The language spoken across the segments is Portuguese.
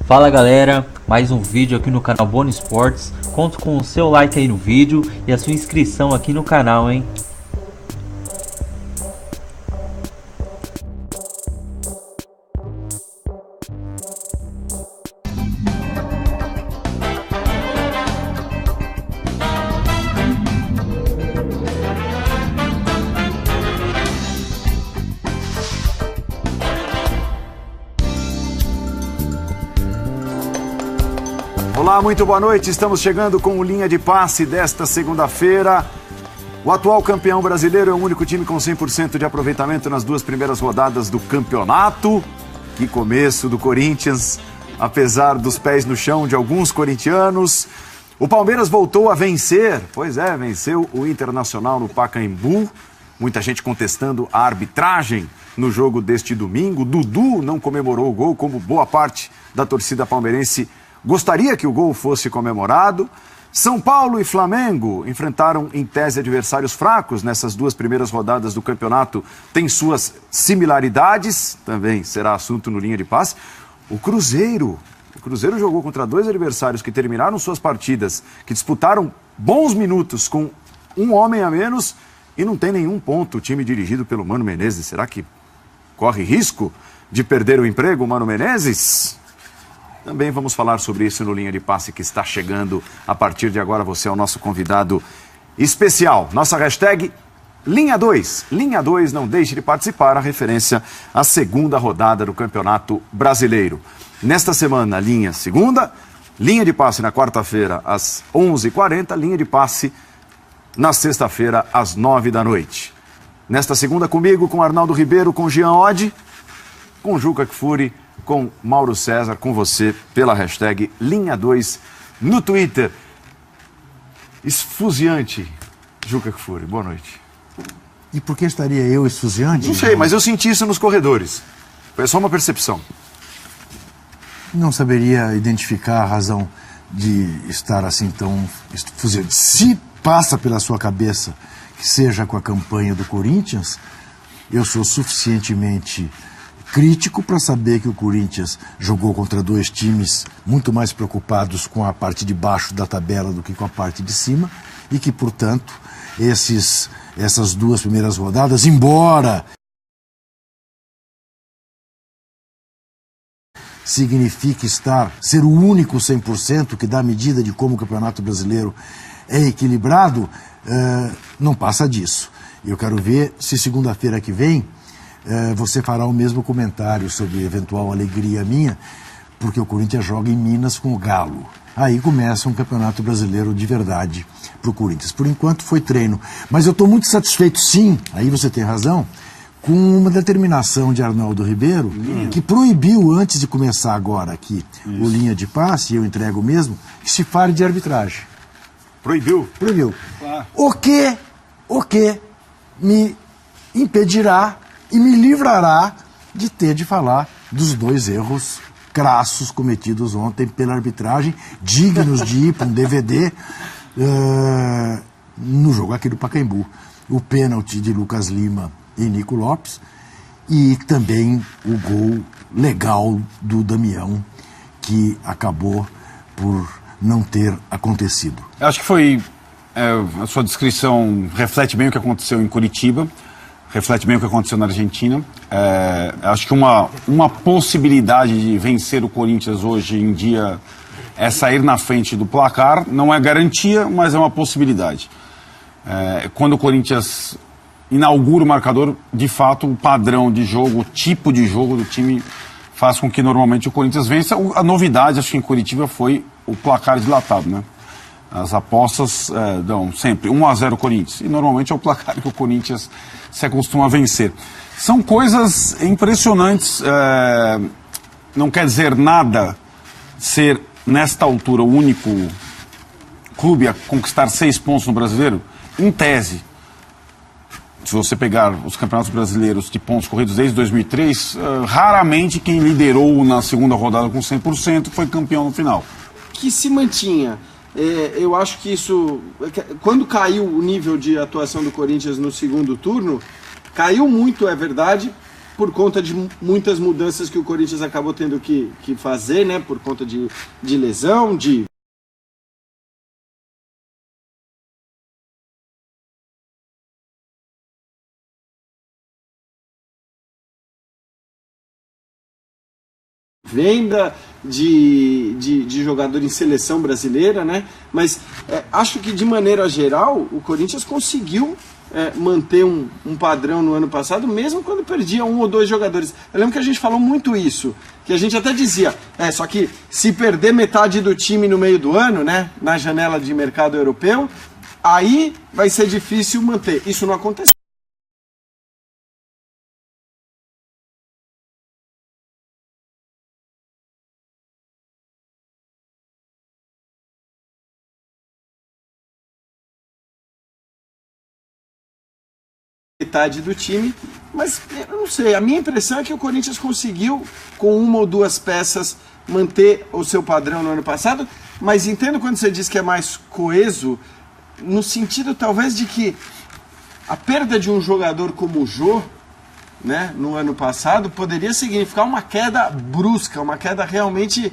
Fala galera, mais um vídeo aqui no canal Boni Esportes. Conto com o seu like aí no vídeo e a sua inscrição aqui no canal, hein? Olá, muito boa noite. Estamos chegando com o Linha de Passe desta segunda-feira. O atual campeão brasileiro é o único time com 100% de aproveitamento nas duas primeiras rodadas do campeonato. Que começo do Corinthians, apesar dos pés no chão de alguns corintianos. O Palmeiras voltou a vencer, venceu o Internacional no Pacaembu. Muita gente contestando a arbitragem no jogo deste domingo. Dudu não comemorou o gol, como boa parte da torcida palmeirense gostaria que o gol fosse comemorado. São Paulo e Flamengo enfrentaram, em tese, adversários fracos nessas duas primeiras rodadas do campeonato. Tem suas similaridades, também será assunto no Linha de Passe. O Cruzeiro jogou contra dois adversários que terminaram suas partidas, que disputaram bons minutos com um homem a menos e não tem nenhum ponto. O time dirigido pelo Mano Menezes, será que corre risco de perder o emprego, Mano Menezes? Também vamos falar sobre isso no Linha de Passe, que está chegando. A partir de agora, você é o nosso convidado especial. Nossa hashtag Linha 2. Linha 2, não deixe de participar, a referência à segunda rodada do Campeonato Brasileiro. Nesta semana, linha segunda, Linha de Passe na quarta-feira às 11h40, Linha de Passe na sexta-feira às 9 da noite. Nesta segunda comigo, com Arnaldo Ribeiro, com Jean Oddi, com Juca Kfouri, com Mauro César, com você pela hashtag Linha 2 no Twitter. Esfuziante, Juca Kfouri, boa noite. E por que estaria eu esfuziante? Não sei, mas eu senti isso nos corredores. Foi só uma percepção. Não saberia identificar a razão de estar assim tão esfuziante. Se passa pela sua cabeça que seja com a campanha do Corinthians, eu sou suficientemente crítico para saber que o Corinthians jogou contra dois times muito mais preocupados com a parte de baixo da tabela do que com a parte de cima e que, portanto, essas duas primeiras rodadas, embora signifique ser o único 100% que dá medida de como o Campeonato Brasileiro é equilibrado, não passa disso. Eu quero ver se segunda-feira que vem você fará o mesmo comentário sobre eventual alegria minha, porque o Corinthians joga em Minas com o Galo. Aí começa um campeonato brasileiro de verdade para o Corinthians. Por enquanto foi treino. Mas eu estou muito satisfeito, sim, aí você tem razão, com uma determinação de Arnaldo Ribeiro, que proibiu, antes de começar agora aqui o Linha de Passe, e eu entrego mesmo, que se fale de arbitragem. Proibiu? Proibiu. O que me impedirá e me livrará de ter de falar dos dois erros crassos cometidos ontem pela arbitragem, dignos de ir para um DVD no jogo aqui do Pacaembu. O pênalti de Lucas Lima e Nico Lopes e também o gol legal do Damião, que acabou por não ter acontecido. Acho que foi, a sua descrição reflete bem o que aconteceu em Curitiba, reflete bem o que aconteceu na Argentina. Acho que uma possibilidade de vencer o Corinthians hoje em dia é sair na frente do placar. Não é garantia, mas é uma possibilidade. Quando o Corinthians inaugura o marcador, de fato, o padrão de jogo, o tipo de jogo do time faz com que normalmente o Corinthians vença. A novidade, acho que em Curitiba, foi o placar dilatado, né? As apostas dão sempre 1-0 Corinthians. E normalmente é o placar que o Corinthians se acostuma a vencer. São coisas impressionantes. Não quer dizer nada ser, nesta altura, o único clube a conquistar 6 pontos no Brasileiro. Em tese, se você pegar os campeonatos brasileiros de pontos corridos desde 2003, raramente quem liderou na segunda rodada com 100% foi campeão no final. Que se mantinha. Eu acho que isso, quando caiu o nível de atuação do Corinthians no segundo turno, caiu muito, é verdade, por conta de muitas mudanças que o Corinthians acabou tendo que fazer, né? Por conta de lesão, de venda de jogador em seleção brasileira, né? Mas acho que de maneira geral o Corinthians conseguiu manter um padrão no ano passado, mesmo quando perdia 1 ou 2 jogadores. Eu lembro que a gente falou muito isso, que a gente até dizia, só que se perder metade do time no meio do ano, né, na janela de mercado europeu, aí vai ser difícil manter. Isso não aconteceu. Metade do time, mas eu não sei, a minha impressão é que o Corinthians conseguiu, com 1 ou 2 peças, manter o seu padrão no ano passado, mas entendo quando você diz que é mais coeso, no sentido talvez de que a perda de um jogador como o Jô, né, no ano passado, poderia significar uma queda brusca, uma queda realmente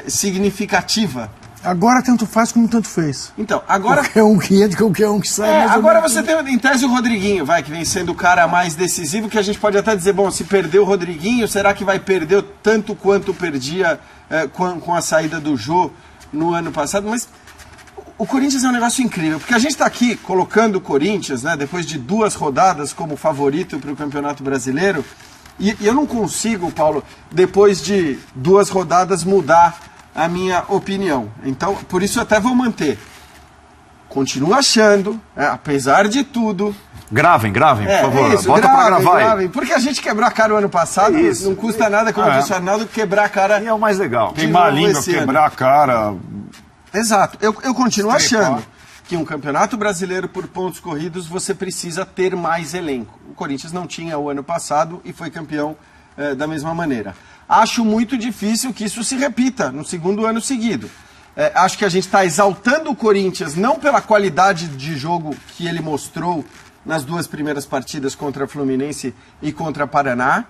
significativa. Agora tanto faz como tanto fez. Então, agora... Qualquer um que entra, qualquer um que sai. Agora você tem, em tese, o Rodriguinho, que vem sendo o cara mais decisivo, que a gente pode até dizer, bom, se perdeu o Rodriguinho, será que vai perder tanto quanto perdia com a saída do Jô no ano passado? Mas o Corinthians é um negócio incrível, porque a gente está aqui colocando o Corinthians, né, depois de 2 rodadas como favorito para o Campeonato Brasileiro, e eu não consigo, Paulo, depois de 2 rodadas mudar a minha opinião. Então, por isso eu até vou manter. Continuo achando, apesar de tudo... Gravem, por favor. Isso, bota pra gravar gravem. Porque a gente quebrou a cara o ano passado, não custa nada, como disse o Arnaldo, quebrar a cara... E é o mais legal. Queimar a língua, quebrar a cara... Exato. Eu continuo achando que um campeonato brasileiro por pontos corridos você precisa ter mais elenco. O Corinthians não tinha o ano passado e foi campeão da mesma maneira. Acho muito difícil que isso se repita no segundo ano seguido. Acho que a gente está exaltando o Corinthians não pela qualidade de jogo que ele mostrou nas 2 primeiras partidas contra a Fluminense e contra a Paraná.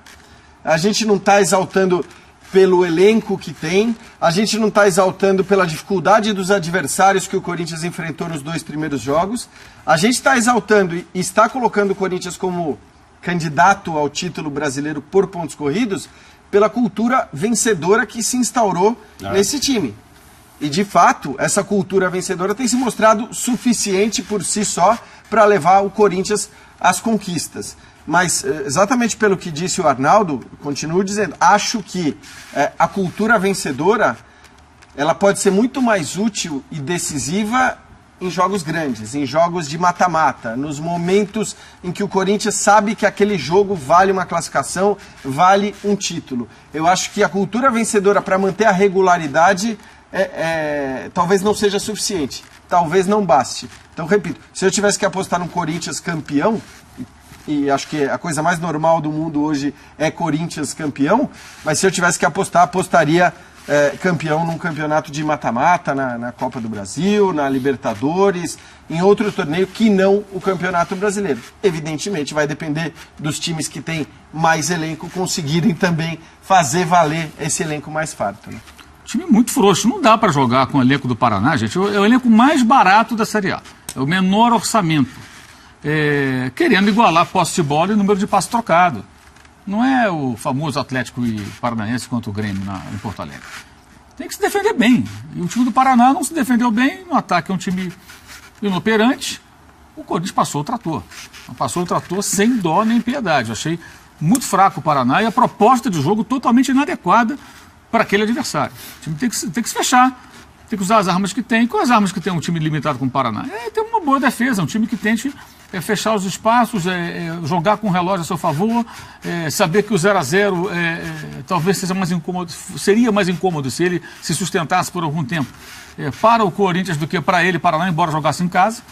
A gente não está exaltando pelo elenco que tem. A gente não está exaltando pela dificuldade dos adversários que o Corinthians enfrentou nos 2 primeiros jogos. A gente está exaltando e está colocando o Corinthians como candidato ao título brasileiro por pontos corridos pela cultura vencedora que se instaurou nesse time. E, de fato, essa cultura vencedora tem se mostrado suficiente por si só para levar o Corinthians às conquistas. Mas, exatamente pelo que disse o Arnaldo, continuo dizendo, acho que a cultura vencedora ela pode ser muito mais útil e decisiva em jogos grandes, em jogos de mata-mata, nos momentos em que o Corinthians sabe que aquele jogo vale uma classificação, vale um título. Eu acho que a cultura vencedora para manter a regularidade talvez não seja suficiente, talvez não baste. Então, repito, se eu tivesse que apostar num Corinthians campeão, e acho que a coisa mais normal do mundo hoje é Corinthians campeão, mas se eu tivesse que apostar, apostaria campeão num campeonato de mata-mata, na Copa do Brasil, na Libertadores, em outro torneio que não o Campeonato Brasileiro. Evidentemente vai depender dos times que têm mais elenco conseguirem também fazer valer esse elenco mais farto, né? Time muito frouxo, não dá para jogar com o elenco do Paraná, gente. É o elenco mais barato da Série A, é o menor orçamento, querendo igualar posse de bola e número de passes trocado. Não é o famoso Atlético e Paranaense contra o Grêmio em Porto Alegre. Tem que se defender bem. E o time do Paraná não se defendeu bem, no ataque é um time inoperante. O Corinthians passou o trator. Passou o trator sem dó nem piedade. Eu achei muito fraco o Paraná e a proposta de jogo totalmente inadequada para aquele adversário. O time tem que se fechar, tem que usar as armas que tem. Quais as armas que tem um time limitado como o Paraná? Tem uma boa defesa, um time que tente fechar os espaços, jogar com o relógio a seu favor, saber que o 0-0 talvez seria mais incômodo se ele se sustentasse por algum tempo para o Corinthians do que para ele, Paraná, embora jogasse em casa.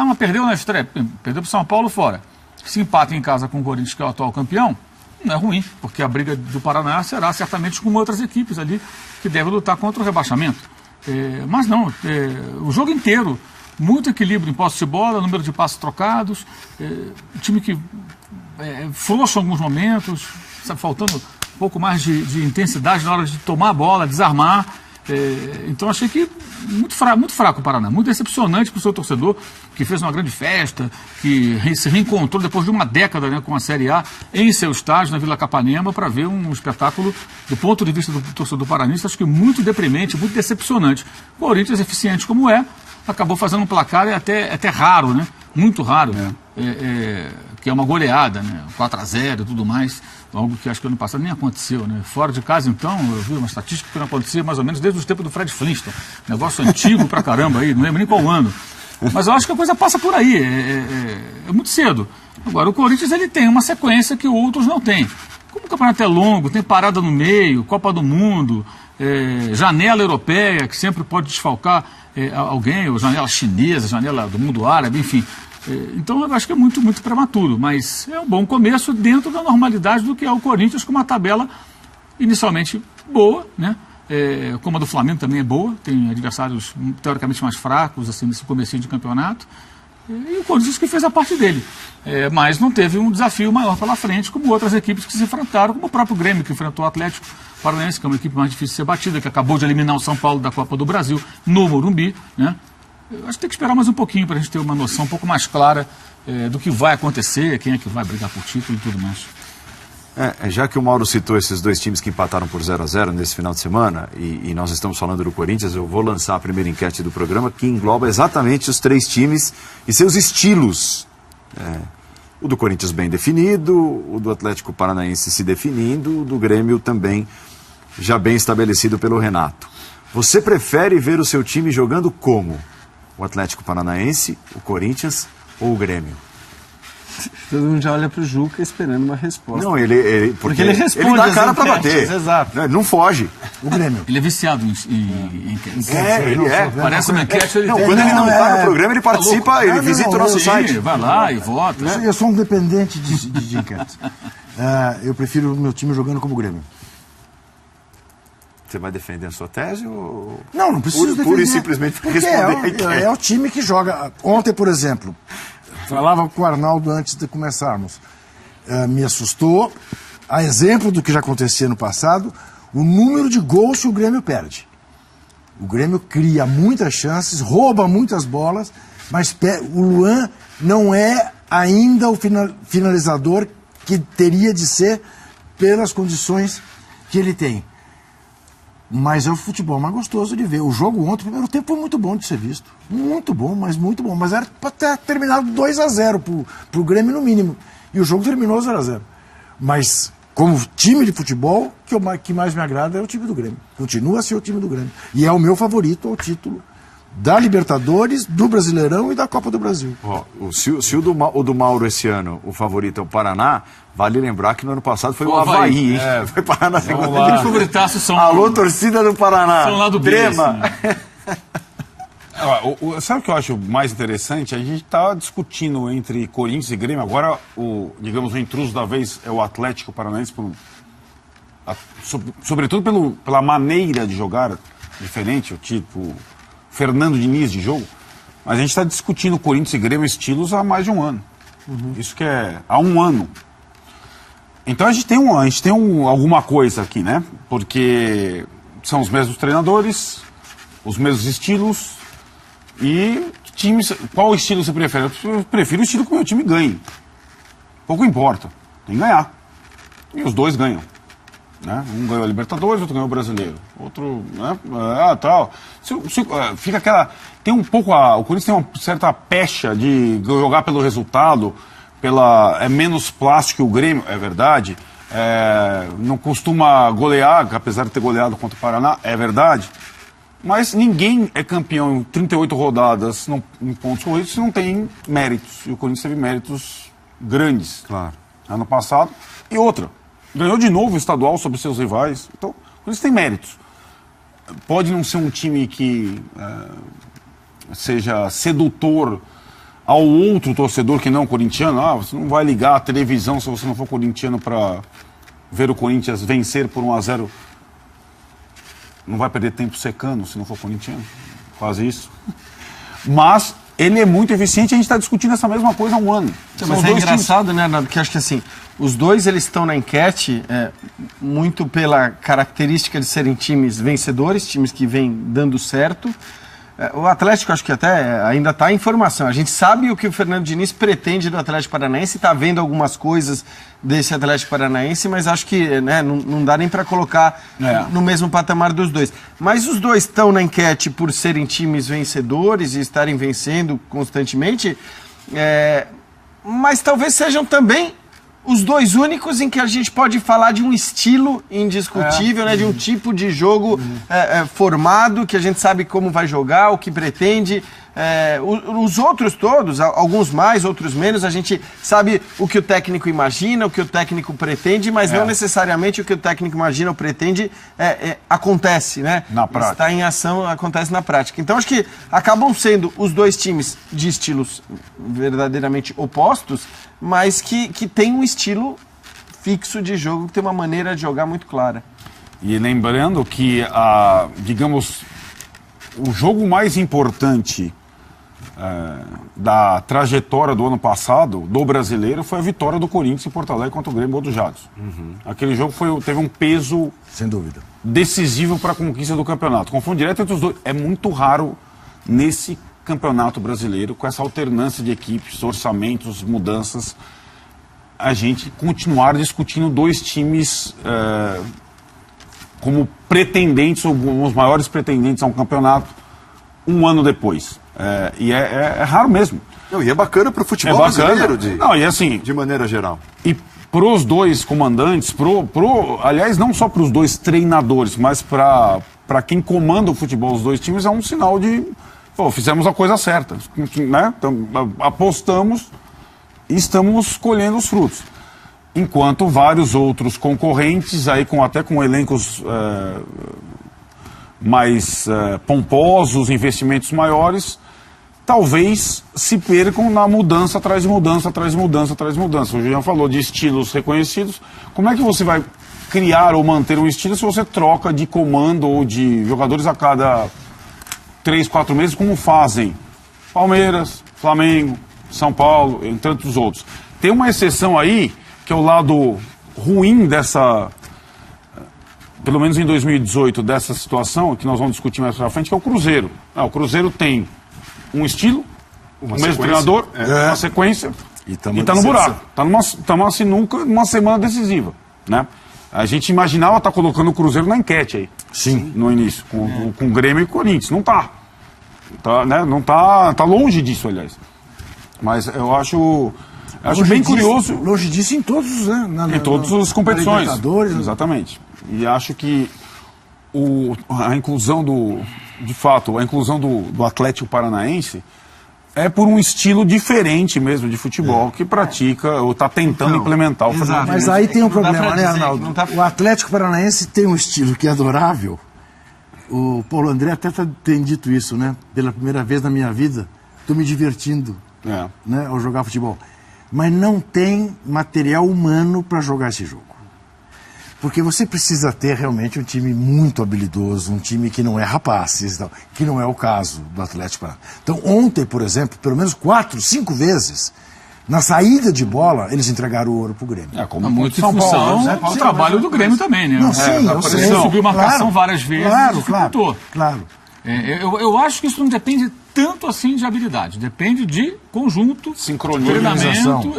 Mas perdeu na estreia, perdeu para o São Paulo fora. Se empata em casa com o Corinthians, que é o atual campeão, não é ruim, porque a briga do Paraná será certamente com outras equipes ali que devem lutar contra o rebaixamento. Mas não, o jogo inteiro, muito equilíbrio em posse de bola, número de passos trocados, time que frouxo em alguns momentos, sabe, faltando um pouco mais de intensidade na hora de tomar a bola, desarmar. Então achei que muito fraco o Paraná, muito decepcionante para o seu torcedor, que fez uma grande festa, que se reencontrou depois de uma década, né, com a Série A em seu estádio, na Vila Capanema, para ver um espetáculo do ponto de vista do torcedor paranista, acho que muito deprimente, muito decepcionante. O Corinthians, eficiente como acabou fazendo um placar até raro, né? Muito raro, que é uma goleada, né? 4-0 e tudo mais, algo que acho que ano passado nem aconteceu, né? Fora de casa, então, eu vi uma estatística que não acontecia mais ou menos desde os tempos do Fred Flintstone, negócio antigo pra caramba aí, não lembro nem qual ano, mas eu acho que a coisa passa por aí, é muito cedo. Agora, o Corinthians, ele tem uma sequência que outros não têm. Como o campeonato é longo, tem parada no meio, Copa do Mundo, janela europeia, que sempre pode desfalcar alguém, ou janela chinesa, janela do mundo árabe, enfim. Então eu acho que é muito prematuro, mas é um bom começo dentro da normalidade do que é o Corinthians, com uma tabela inicialmente boa, né? Como a do Flamengo também é boa, tem adversários teoricamente mais fracos assim, nesse comecinho de campeonato, e o Corinthians que fez a parte dele, mas não teve um desafio maior pela frente, como outras equipes que se enfrentaram, como o próprio Grêmio, que enfrentou o Atlético Paranaense, que é uma equipe mais difícil de ser batida, que acabou de eliminar o São Paulo da Copa do Brasil no Morumbi, né? Eu acho que tem que esperar mais um pouquinho para a gente ter uma noção um pouco mais clara do que vai acontecer, quem é que vai brigar por título e tudo mais. Já que o Mauro citou esses dois times que empataram por 0-0 nesse final de semana, e nós estamos falando do Corinthians, eu vou lançar a primeira enquete do programa, que engloba exatamente os três times e seus estilos. O do Corinthians bem definido, o do Atlético Paranaense se definindo, o do Grêmio também já bem estabelecido pelo Renato. Você prefere ver o seu time jogando como? O Atlético Paranaense, o Corinthians ou o Grêmio? Todo mundo já olha pro Juca esperando uma resposta. Não, porque ele responde. Ele dá a cara pra bater. Exato. Não foge. O Grêmio. Ele é viciado em enquete. Ele é. Parece uma enquete. Não, quando ele não está no programa, ele participa, ele visita o nosso site. Vai lá e vota. Eu sou um dependente de enquete. Eu prefiro o meu time jogando como o Grêmio. Você vai defender a sua tese ou... Não preciso defender. Pura e simplesmente responder. É o time que joga. Ontem, por exemplo, falava com o Arnaldo antes de começarmos. Me assustou, a exemplo do que já acontecia no passado, o número de gols que o Grêmio perde. O Grêmio cria muitas chances, rouba muitas bolas, mas o Luan não é ainda o finalizador que teria de ser pelas condições que ele tem. Mas é o futebol mais gostoso de ver. O jogo ontem, o primeiro tempo, foi muito bom de ser visto. Muito bom, mas muito bom. Mas era para ter terminado 2-0 pro Grêmio no mínimo. E o jogo terminou 0-0. Mas, como time de futebol, que mais me agrada é o time do Grêmio. Continua a ser o time do Grêmio. E é o meu favorito ao título da Libertadores, do Brasileirão e da Copa do Brasil. Se o do Mauro esse ano, o favorito é o Paraná, vale lembrar que no ano passado foi o Avaí, hein? Foi Paraná segunda. Aqueles favoritaços são... Alô, torcida do Paraná. São lá do Drema. Sabe o que eu acho mais interessante? A gente está discutindo entre Corinthians e Grêmio. Agora, digamos, o intruso da vez é o Atlético Paranaense, sobretudo pela maneira de jogar diferente, o tipo Fernando Diniz de jogo. Mas a gente está discutindo Corinthians e Grêmio estilos há mais de um ano. Isso que é há um ano. Então a gente tem alguma coisa aqui, né? Porque são os mesmos treinadores, os mesmos estilos e times. Qual estilo você prefere? Eu prefiro o estilo que o meu time ganhe. Pouco importa, tem que ganhar. E os dois ganham. Né? Um ganhou a Libertadores, outro ganhou o Brasileiro. Outro, né? Tal. Fica aquela. Tem um pouco. O Corinthians tem uma certa pecha de jogar pelo resultado. É menos plástico que o Grêmio, é verdade. Não costuma golear, apesar de ter goleado contra o Paraná, é verdade. Mas ninguém é campeão em 38 rodadas em pontos corridos se não tem méritos. E o Corinthians teve méritos grandes. Claro. Ano passado. E outra, ganhou de novo o estadual sobre seus rivais. Então, o Corinthians tem méritos. Pode não ser um time que seja sedutor ao outro torcedor que não corintiano. Você não vai ligar a televisão se você não for corintiano para ver o Corinthians vencer por 1-0. Não vai perder tempo secando se não for corintiano. Quase isso. Mas ele é muito eficiente e a gente está discutindo essa mesma coisa há um ano. Mas é engraçado, né, Arnaldo, que acho que assim, os dois eles estão na enquete muito pela característica de serem times vencedores, times que vêm dando certo. O Atlético, acho que até ainda está em formação. A gente sabe o que o Fernando Diniz pretende do Atlético Paranaense, está vendo algumas coisas desse Atlético Paranaense, mas acho que não dá nem para colocar no mesmo patamar dos dois. Mas os dois estão na enquete por serem times vencedores e estarem vencendo constantemente, mas talvez sejam também os dois únicos em que a gente pode falar de um estilo indiscutível, né, de um tipo de jogo formado, que a gente sabe como vai jogar, o que pretende. Os outros todos, alguns mais, outros menos, a gente sabe o que o técnico imagina, o que o técnico pretende, mas não necessariamente o que o técnico imagina ou pretende acontece, né? Na prática. Está em ação, acontece na prática. Então acho que acabam sendo os dois times de estilos verdadeiramente opostos, mas que tem um estilo fixo de jogo, que tem uma maneira de jogar muito clara. E lembrando que, digamos, o jogo mais importante da trajetória do ano passado, do brasileiro, foi a vitória do Corinthians em Porto Alegre contra o Grêmio Bordojados. Aquele jogo teve um peso, Sem dúvida, decisivo para a conquista do campeonato. Confronto direto entre os dois. É muito raro nesse campeonato brasileiro, com essa alternância de equipes, orçamentos, mudanças, a gente continuar discutindo dois times como pretendentes, ou os maiores pretendentes a um campeonato, um ano depois. E é raro mesmo. Não, e é bacana para o futebol brasileiro, de maneira geral. E para os dois comandantes, aliás, não só para os dois treinadores, mas para quem comanda o futebol, os dois times, é um sinal de, fizemos a coisa certa, né? Então, apostamos e estamos colhendo os frutos. Enquanto vários outros concorrentes, aí até com elencos mais pomposos, investimentos maiores, talvez se percam na mudança atrás de mudança, atrás de mudança, atrás de mudança. O Julião falou de estilos reconhecidos. Como é que você vai criar ou manter um estilo se você troca de comando ou de jogadores a cada 3, 4 meses, como fazem Palmeiras, Flamengo, São Paulo, entre tantos outros? Tem uma exceção aí, que é o lado ruim dessa, pelo menos em 2018, dessa situação, que nós vamos discutir mais pra frente, que é o Cruzeiro. O Cruzeiro tem um estilo, o mesmo treinador, uma sequência, e tá no buraco. Tá numa sinuca, numa semana decisiva, né? A gente imaginava estar colocando o Cruzeiro na enquete aí. Sim. No início, com o Grêmio e o Corinthians. Não tá. Né? Não tá longe disso, aliás. Mas eu acho bem curioso. Longe disso em todos, né? Em todas as competições. Exatamente. E acho que a inclusão a inclusão do Atlético Paranaense é por um estilo diferente mesmo de futebol, que pratica ou está tentando implementar o futebol. Mas aí tem um problema, né, Arnaldo? O Atlético Paranaense tem um estilo que é adorável. O Paulo André até tem dito isso, né? Pela primeira vez na minha vida, estou me divertindo né, ao jogar futebol. Mas não tem material humano para jogar esse jogo. Porque você precisa ter realmente um time muito habilidoso, um time que não é rapaz, que não é o caso do Atlético Paranaense. Então, ontem, por exemplo, pelo menos 4, 5 vezes, na saída de bola, eles entregaram o ouro pro Grêmio. Como muito São Paulo, né? O trabalho do Grêmio também, né? Sim, subiu marcação várias vezes. Claro. Eu acho que isso não depende tanto assim de habilidade, depende de conjunto, sincronia, treinamento,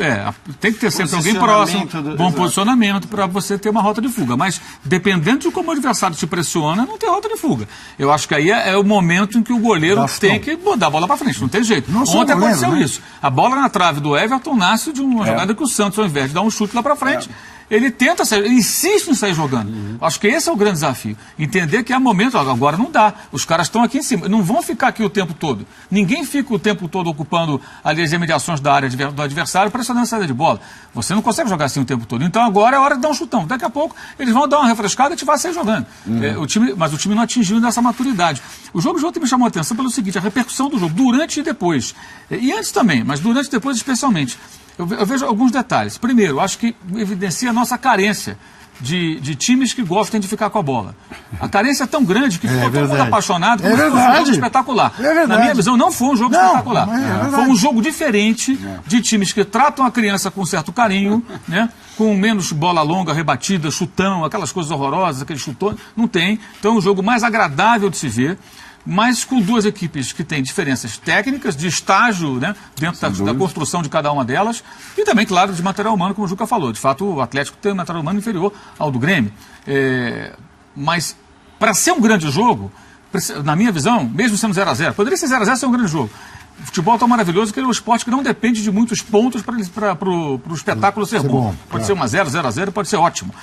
tem que ter sempre alguém próximo, bom posicionamento para você ter uma rota de fuga, mas dependendo de como o adversário te pressiona, não tem rota de fuga. Eu acho que aí é o momento em que o goleiro tem que dar a bola para frente, não tem jeito. Ontem aconteceu isso. A bola na trave do Everton nasce de uma jogada que o Santos, ao invés de dar um chute lá para frente, ele tenta sair, ele insiste em sair jogando. Acho que esse é o grande desafio. Entender que é momento, agora não dá. Os caras estão aqui em cima, não vão ficar aqui o tempo todo. Ninguém fica o tempo todo ocupando ali as imediações da área do adversário pressionando a saída de bola. Você não consegue jogar assim o tempo todo. Então agora é hora de dar um chutão. Daqui a pouco eles vão dar uma refrescada e te vai sair jogando. Mas o time não atingiu nessa maturidade. O jogo de ontem me chamou a atenção pelo seguinte, a repercussão do jogo, durante e depois. E antes também, mas durante e depois especialmente. eu vejo alguns detalhes. Primeiro, acho que evidencia a nossa carência de times que gostam de ficar com a bola. A carência é tão grande que ficou todo mundo apaixonado por um jogo espetacular. Na minha visão, não foi um jogo espetacular. Foi um jogo diferente de times que tratam a criança com certo carinho, né? Com menos bola longa, rebatida, chutão, aquelas coisas horrorosas, aqueles chutões. Não tem. Então é um jogo mais agradável de se ver, mas com duas equipes que têm diferenças técnicas, de estágio, né, dentro da construção de cada uma delas, e também, claro, de material humano, como o Juca falou. De fato, o Atlético tem um material humano inferior ao do Grêmio. Mas, para ser um grande jogo, na minha visão, mesmo sendo 0-0, poderia ser 0-0 ser um grande jogo. O futebol tão maravilhoso que ele é um esporte que não depende de muitos pontos para o espetáculo ser bom. Pode ser 1-0, 0-0, pode ser ótimo.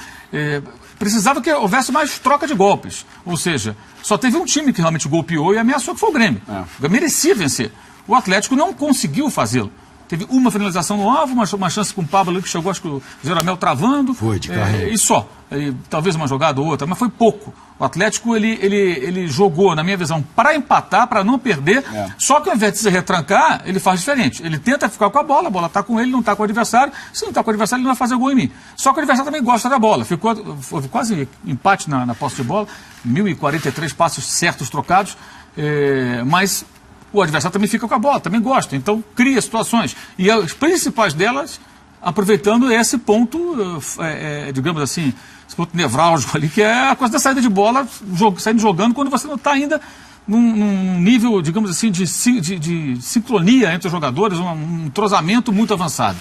Precisava que houvesse mais troca de golpes. Ou seja, só teve um time que realmente golpeou e ameaçou, que foi o Grêmio. Merecia vencer. O Atlético não conseguiu fazê-lo. Teve uma finalização no alvo, uma chance com o Pablo ali que chegou, acho que o Zeramel travando. Foi, de carreira. E só. Talvez uma jogada ou outra, mas foi pouco. O Atlético, ele jogou, na minha visão, para empatar, para não perder. Só que ao invés de se retrancar, ele faz diferente. Ele tenta ficar com a bola está com ele, não está com o adversário. Se não está com o adversário, ele não vai fazer gol em mim. Só que o adversário também gosta da bola. Houve quase empate na posse de bola. 1.043 passos certos trocados. Mas o adversário também fica com a bola, também gosta. Então, cria situações. E as principais delas, aproveitando esse ponto, digamos assim, esse ponto nevrálgico ali, que é a coisa da saída de bola, saindo jogando, quando você não está ainda num nível, digamos assim, de sincronia entre os jogadores, um entrosamento muito avançado.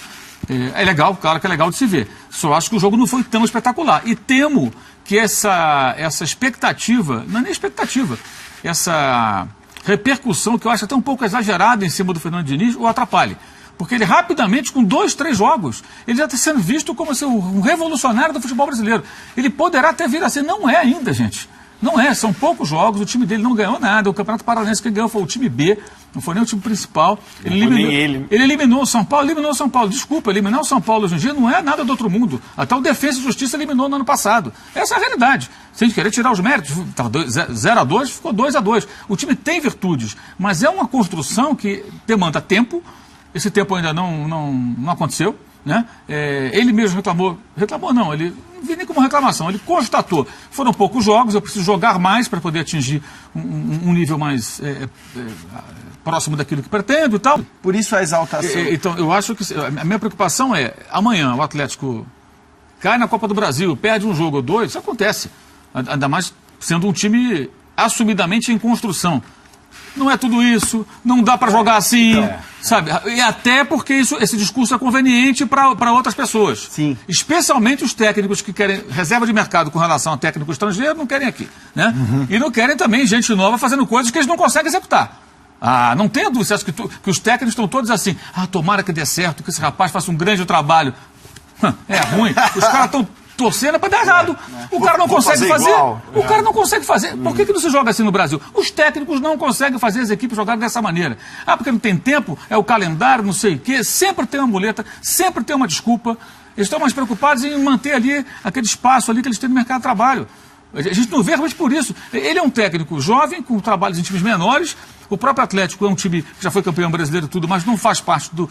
É legal, claro que é legal de se ver. Só acho que o jogo não foi tão espetacular. E temo que essa expectativa, não é nem expectativa, essa repercussão que eu acho até um pouco exagerada em cima do Fernando Diniz, o atrapalhe. Porque ele rapidamente, com 2, 3 jogos, ele já está sendo visto como assim, um revolucionário do futebol brasileiro. Ele poderá até vir a ser, não é ainda, gente. Não é, são poucos jogos, o time dele não ganhou nada, o Campeonato Paranaense que ganhou foi o time B, não foi nem o time principal. Ele eliminou o São Paulo, desculpa, eliminar o São Paulo hoje em dia não é nada do outro mundo. Até o Defensa e Justiça eliminou no ano passado. Essa é a realidade. Sem querer tirar os méritos, estava 0-2, ficou 2-2. O time tem virtudes, mas é uma construção que demanda tempo. Esse tempo ainda não aconteceu, né? Ele mesmo reclamou não, ele não vi nem como reclamação, ele constatou, foram poucos jogos, eu preciso jogar mais para poder atingir um nível mais próximo daquilo que pretendo e tal. Por isso a exaltação. Então, eu acho que a minha preocupação é, amanhã o Atlético cai na Copa do Brasil, perde um jogo ou 2, isso acontece, ainda mais sendo um time assumidamente em construção. Não é tudo isso, não dá para jogar assim, sabe? E até porque esse discurso é conveniente para outras pessoas. Sim. Especialmente os técnicos que querem reserva de mercado com relação a técnico estrangeiro, não querem aqui, né? E não querem também gente nova fazendo coisas que eles não conseguem executar. Não tenha dúvida, você acha que os técnicos estão todos assim, tomara que dê certo, que esse rapaz faça um grande trabalho. É ruim, os caras estão torcendo para dar errado. O cara não consegue fazer. O cara não consegue fazer. Por que não se joga assim no Brasil? Os técnicos não conseguem fazer as equipes jogarem dessa maneira. Porque não tem tempo, é o calendário, não sei o quê. Sempre tem uma muleta, sempre tem uma desculpa. Eles estão mais preocupados em manter ali aquele espaço ali que eles têm no mercado de trabalho. A gente não vê realmente por isso. Ele é um técnico jovem, com trabalhos em times menores. O próprio Atlético é um time que já foi campeão brasileiro e tudo, mas não faz parte do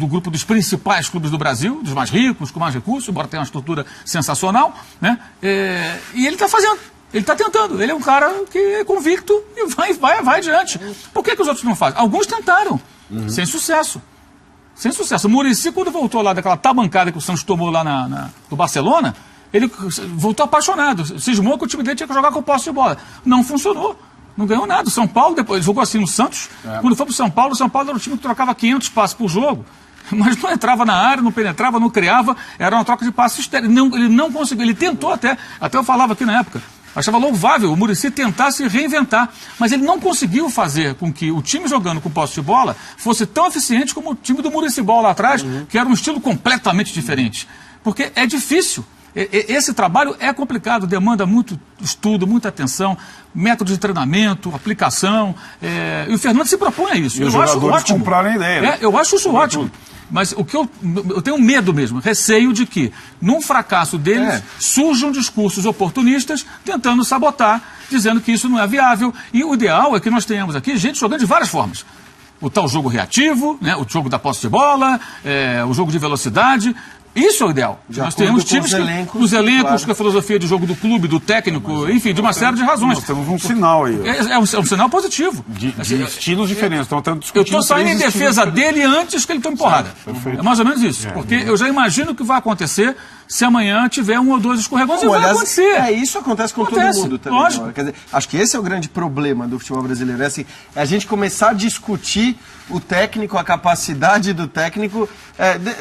grupo dos principais clubes do Brasil, dos mais ricos, com mais recursos, embora tenha uma estrutura sensacional, né? E ele está fazendo, ele está tentando. Ele é um cara que é convicto e vai adiante. Por que os outros não fazem? Alguns tentaram, sem sucesso. Sem sucesso. O Muricy, quando voltou lá daquela tabancada que o Santos tomou lá no Barcelona, ele voltou apaixonado. Cismou que o time dele tinha que jogar com posse de bola. Não funcionou. Não ganhou nada. O São Paulo, depois jogou assim no Santos. Quando foi para o São Paulo era um time que trocava 500 passes por jogo. Mas não entrava na área, não penetrava, não criava. Era uma troca de passes estéril. Ele não conseguiu. Ele tentou até eu falava aqui na época. Achava louvável o Muricy tentar se reinventar. Mas ele não conseguiu fazer com que o time jogando com posse de bola fosse tão eficiente como o time do Muricy Ball lá atrás, que era um estilo completamente diferente. Porque é difícil. Esse trabalho é complicado, demanda muito estudo, muita atenção, método de treinamento, aplicação. E o Fernando se propõe a isso. E os jogadores comprarem a ideia. Né? Eu acho isso ótimo. Mas o que eu tenho medo mesmo, receio de que, num fracasso deles, surjam discursos oportunistas tentando sabotar, dizendo que isso não é viável. E o ideal é que nós tenhamos aqui gente jogando de várias formas. o tal jogo reativo, né, o jogo da posse de bola, o jogo de velocidade. Isso é o ideal. Nós temos times os elencos, claro, com a filosofia de jogo do clube, do técnico, enfim, de uma série de razões. Nós temos um sinal aí. É um sinal positivo. De estilos diferentes. Eu estou saindo em defesa dele antes que ele tome porrada. Perfeito. É mais ou menos isso. Porque eu já imagino o que vai acontecer se amanhã tiver um ou dois escorregões. E vai acontecer. Isso acontece com todo mundo também. Lógico. Quer dizer, acho que esse é o grande problema do futebol brasileiro. É assim, a gente começar a discutir o técnico, a capacidade do técnico,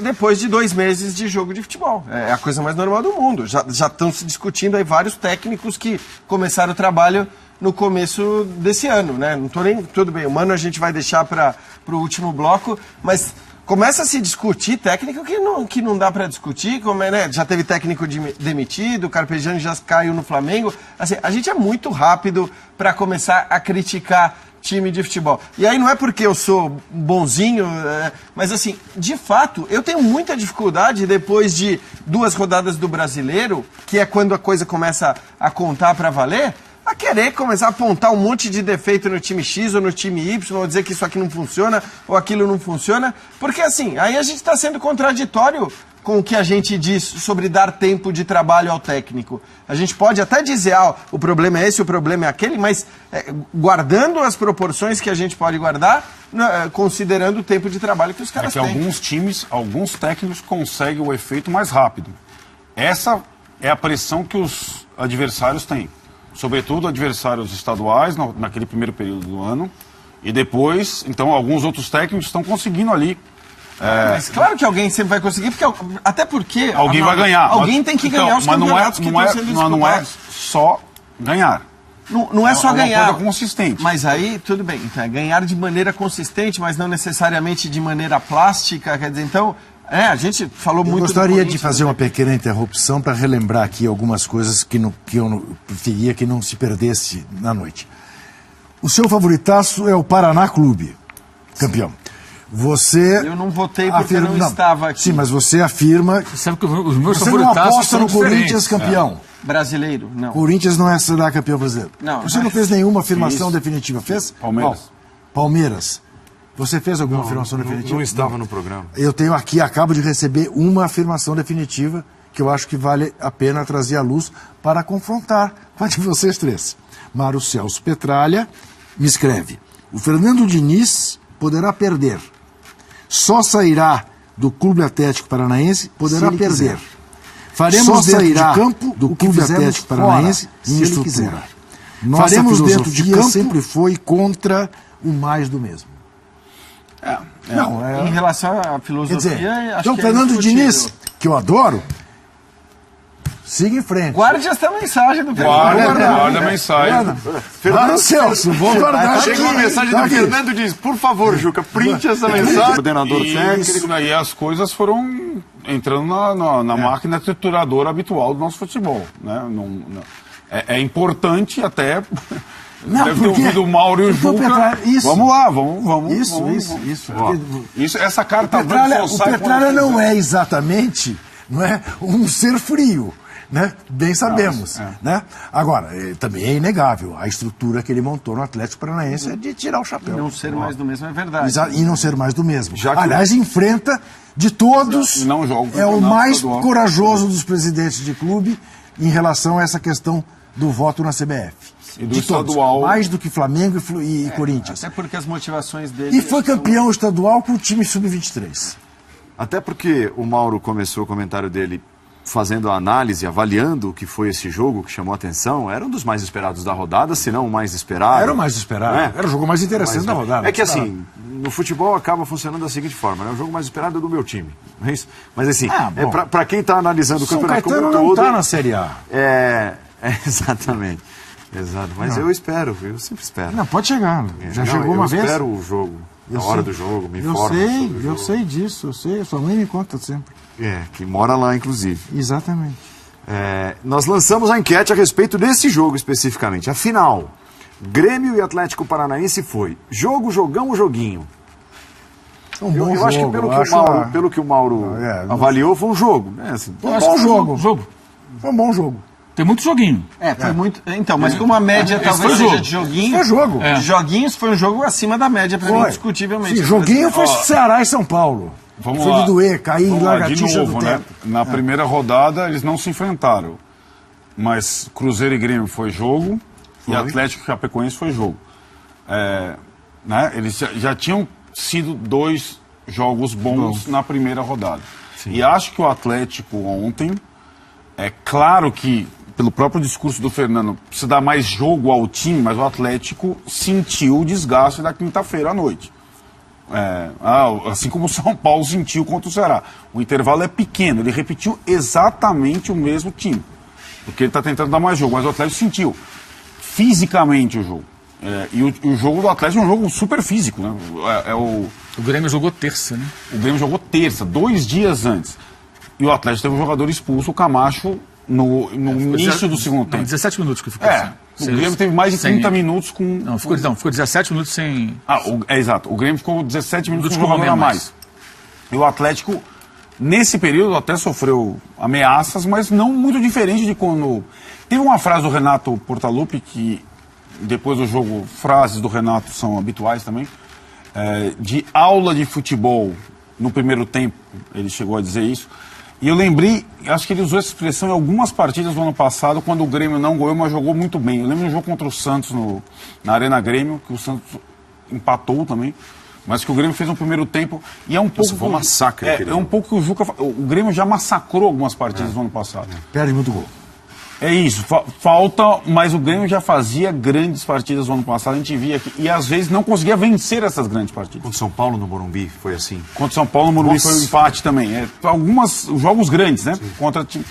depois de 2 meses de jogo de futebol. É a coisa mais normal do mundo. Já estão se discutindo aí vários técnicos que começaram o trabalho no começo desse ano, né? Não tô nem... Tudo bem, o Mano a gente vai deixar para o último bloco, mas começa a se discutir técnico que não dá para discutir, né? Já teve técnico demitido, o Carpegiani já caiu no Flamengo. Assim, a gente é muito rápido para começar a criticar time de futebol. E aí não é porque eu sou bonzinho, mas assim, de fato, eu tenho muita dificuldade depois de 2 rodadas do Brasileiro, que é quando a coisa começa a contar para valer, a querer começar a apontar um monte de defeito no time X ou no time Y, ou dizer que isso aqui não funciona ou aquilo não funciona, porque assim, aí a gente está sendo contraditório com o que a gente diz sobre dar tempo de trabalho ao técnico. A gente pode até dizer, o problema é esse, o problema é aquele, mas guardando as proporções que a gente pode guardar, considerando o tempo de trabalho que os caras têm. Alguns times, alguns técnicos conseguem o efeito mais rápido. Essa é a pressão que os adversários têm. Sobretudo adversários estaduais, naquele primeiro período do ano. E depois, então, alguns outros técnicos estão conseguindo ali. Mas claro que alguém sempre vai conseguir, até porque... Alguém vai ganhar. Alguém tem que ganhar os campeonatos que estão sendo disputados. Não é só ganhar. Não é só ganhar. Coisa consistente. Mas aí, tudo bem. Então, ganhar de maneira consistente, mas não necessariamente de maneira plástica. Quer dizer, então... a gente falou muito... Eu gostaria de fazer uma pequena interrupção para relembrar aqui algumas coisas que eu preferia que não se perdesse na noite. O seu favoritaço é o Paraná Clube, campeão. Eu não votei porque não estava aqui. Sim, mas você afirma... Você sabe que os meus você não aposta no Corinthians diferentes. campeão. Brasileiro, não. Corinthians não será campeão brasileiro. Não. Você não fez nenhuma afirmação definitiva, fez? Palmeiras. Palmeiras. Você fez alguma afirmação definitiva? Não estava no programa. Eu tenho aqui, acabo de receber uma afirmação definitiva que eu acho que vale a pena trazer à luz para confrontar com a de vocês 3. Mário Celso Petralha me escreve: o Fernando Diniz poderá perder. Só sairá do Clube Atlético Paranaense, poderá perder. Faremos dentro de campo do Clube Atlético Paranaense em estrutura. Faremos dentro de campo sempre foi contra o mais do mesmo. Em relação à filosofia, quer dizer, acho então que Fernando Diniz, que eu adoro, siga em frente. Guarde essa mensagem do Guarda a mensagem. Fernando Celso, vou guardar. Chegou a mensagem do Fernando Diniz. Por favor, Juca, print essa mensagem. Coordenador técnico. E as coisas foram entrando na máquina trituradora habitual do nosso futebol. Né? É importante até... Não, deve ter ouvido o Mauro e o Juca. Vamos lá, vamos. Isso. Essa carta o Petralha não é exatamente, não é, um ser frio, né? Bem sabemos. Né? Agora, também é inegável, a estrutura que ele montou no Atlético Paranaense é de tirar o chapéu. E não ser mais do mesmo é verdade. E não ser mais do mesmo. Aliás, enfrenta de todos, é o mais corajoso dos presidentes de clube em relação a essa questão do voto na CBF. E do estadual. Todos, mais do que Flamengo e Corinthians. Até porque as motivações dele... E foi campeão estadual com o time sub-23. Até porque o Mauro começou o comentário dele fazendo a análise, avaliando o que foi esse jogo, que chamou a atenção. Era um dos mais esperados da rodada, se não o mais esperado. Era o mais esperado. Era o jogo mais interessante da rodada. É que assim, no futebol acaba funcionando da seguinte forma, né? O jogo mais esperado é do meu time. Não é isso? Mas assim, para quem está analisando o campeonato como um todo... não está na Série A. Exatamente. Exato, mas eu sempre espero. Não, pode chegar. Já chegou uma vez? Eu espero o jogo, a hora do jogo, me informo. Eu sei disso, eu sei. Sua mãe me conta sempre. Que mora lá, inclusive. Exatamente. Nós lançamos a enquete a respeito desse jogo especificamente. Afinal, Grêmio e Atlético Paranaense foi jogão ou joguinho? Eu acho que pelo que o Mauro avaliou, foi um jogo. Né? Assim, foi um bom jogo. Foi um bom jogo. Tem muito joguinho. Foi muito. Então, mas como a média talvez seja de joguinho. Foi jogo. De joguinhos, foi um jogo acima da média para mim, indiscutivelmente. Sim, joguinho foi Ceará e São Paulo. Vamos foi lá. de doer, cair em Vamos lá, de lagartixa novo, do né? tempo. Na primeira rodada eles não se enfrentaram. Mas Cruzeiro e Grêmio foi jogo e Atlético e Chapecoense foi jogo. Né? Eles já tinham sido 2 jogos bons na primeira rodada. Sim. E acho que o Atlético ontem, é claro que, pelo próprio discurso do Fernando, precisa dar mais jogo ao time, mas o Atlético sentiu o desgaste da quinta-feira à noite. Assim como o São Paulo sentiu contra o Ceará. O intervalo é pequeno, ele repetiu exatamente o mesmo time. Porque ele está tentando dar mais jogo, mas o Atlético sentiu fisicamente o jogo. E o jogo do Atlético é um jogo super físico, né? O Grêmio jogou terça, né? O Grêmio jogou terça, 2 dias antes. E o Atlético teve um jogador expulso, o Camacho, no início do segundo tempo. 17 minutos que ficou assim. O Grêmio teve mais de 30 minutos com... Não, ficou 17 minutos sem... Exato. O Grêmio ficou 17 minutos com um jogador a mais. E o Atlético, nesse período, até sofreu ameaças, mas não muito diferente de quando... Teve uma frase do Renato Portaluppi, que depois do jogo, frases do Renato são habituais também, de aula de futebol no primeiro tempo, ele chegou a dizer isso. E eu lembrei, acho que ele usou essa expressão em algumas partidas do ano passado, quando o Grêmio não ganhou, mas jogou muito bem. Eu lembro de um jogo contra o Santos na Arena Grêmio, que o Santos empatou também, mas que o Grêmio fez um primeiro tempo. E é um pouco. Foi um massacre. É um pouco que o Juca. O Grêmio já massacrou algumas partidas no ano passado. Perde muito gol. É isso, falta, mas o Grêmio já fazia grandes partidas no ano passado, a gente via aqui, e às vezes não conseguia vencer essas grandes partidas. Contra São Paulo no Morumbi foi assim. Contra São Paulo no Morumbi foi um empate também. Alguns jogos grandes, né? Contra time.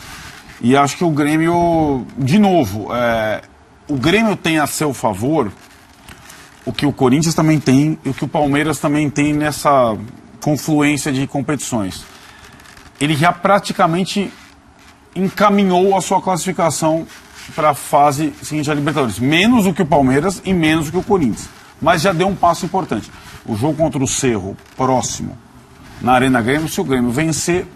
E acho que o Grêmio, de novo, o Grêmio tem a seu favor o que o Corinthians também tem e o que o Palmeiras também tem nessa confluência de competições. Ele já praticamente encaminhou a sua classificação para a fase seguinte da Libertadores. Menos do que o Palmeiras e menos do que o Corinthians. Mas já deu um passo importante. O jogo contra o Cerro, próximo, na Arena Grêmio, se o Grêmio vencer,